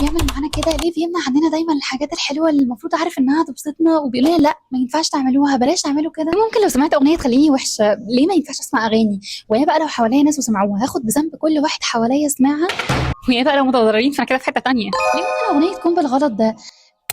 بيعمل معانا كده؟ ليه بيمنع عننا دايما الحاجات الحلوه اللي المفروض عارف انها تبسطنا وبيقول لنا لا ما ينفعش تعملوها، بلاش تعملوا كده؟ ممكن لو سمعت اغنيه تخليني وحشه، ليه ما ينفعش اسمع اغاني؟ ويا بقى لو حواليا ناس وسمعوها هاخد بذنب كل واحد حواليا سمعها؟ ويا بقى لو متضررين فانا كده في حته تانيه. ليه ممكن اغنيه تكون بالغلط ده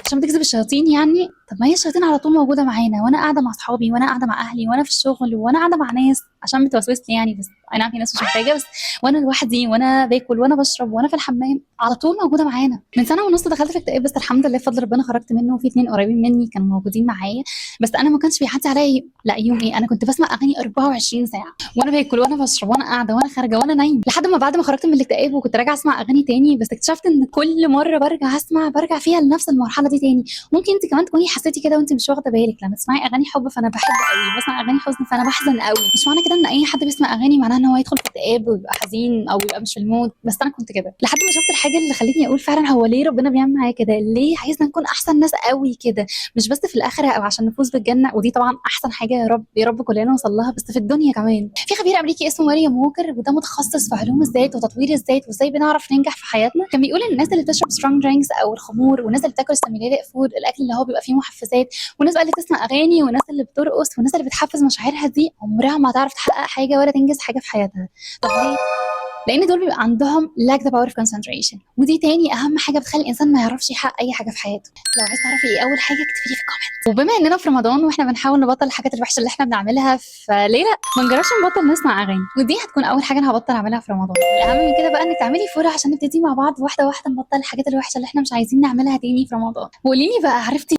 عشان بتجذب الشياطين يعني؟ طب ما هي الشياطين على طول موجوده معانا، وانا قاعده مع اصحابي وانا قاعده مع اهلي وانا في الشغل وانا قاعده مع ناس عشان بتوسوس لي يعني، بس اي نعم في ناس مش محتاجه، بس وانا لوحدي وانا باكل وانا بشرب وانا في الحمام على طول موجوده معانا. من سنه ونص دخلت في اكتئاب، بس الحمد لله بفضل ربنا خرجت منه، وفي اتنين قريبين مني كانوا موجودين معايا. بس انا ما كانش بيعدي عليا لا يوم ايه انا كنت بسمع اغاني 24 ساعه، وانا باكل وانا بشرب وانا قاعده وانا خارجه وانا نايم، لحد ما بعد ما خرجت من الاكتئاب وكنت راجعه اسمع اغاني تاني، بس اكتشفت ان كل مره برجع اسمع برجع فيها لنفس المرحله دي تاني. ممكن انت كمان تكوني حسيتي كده وانت مش واخده بالك، لما تسمعي اغاني حب فانا بحب قوي، بسمع اغاني حزن فانا بحزن قوي. مش معنى كده ان اي حد بيسمع اغاني معناه ان هو يدخل في اكتئاب ويبقى حزين او يبقى مش في المود، بس انا كنت كده لحد ما شفت الحاجه اللي خلتني اقول فعلا هو ليه ربنا بيعمل معايا كده؟ ليه عايزنا نكون احسن ناس قوي كده؟ مش بس في الاخره او عشان نفوز بالجنه، ودي طبعا احسن حاجه يا رب يا رب كلنا نوصل لها، بس في الدنيا كمان. في خبير امريكي اسمه مريم ووكر، وده متخصص في علوم الذات وتطوير الذات وازاي بنعرف ننجح في حياتنا، كان بيقول ان الناس اللي بتشرب سترونج درينكس او الخمور، والناس اللي بتاكل ستيميليتد فود الاكل اللي هو بيبقى فيه محفزات، والناس بقى اللي بتسمع اغاني والناس اللي بترقص والناس اللي بتحفز مشاعرها، دي عمرها ما هتعرف تحقق حاجه ولا تنجز حاجه في حياتها. طب ليه؟ لان دول بيبقى عندهم lack the power of concentration، ودي تاني اهم حاجه بتخلي الانسان ما يعرفش يحقق اي حاجه في حياته. لو عايز تعرفي ايه اول حاجه اكتبي لي في الكومنت. وبما اننا في رمضان واحنا بنحاول نبطل الحاجات الوحشه اللي احنا بنعملها، فليه لا ما نجربش نبطل نسمع اغاني؟ ودي هتكون اول حاجه انا هبطل اعملها في رمضان. الاهم من كده بقى انك تعملي فورة عشان نبتدي مع بعض واحده واحده نبطل الحاجات الوحشه اللي احنا مش عايزين نعملها تاني في رمضان. وقولي لي بقى، عرفتي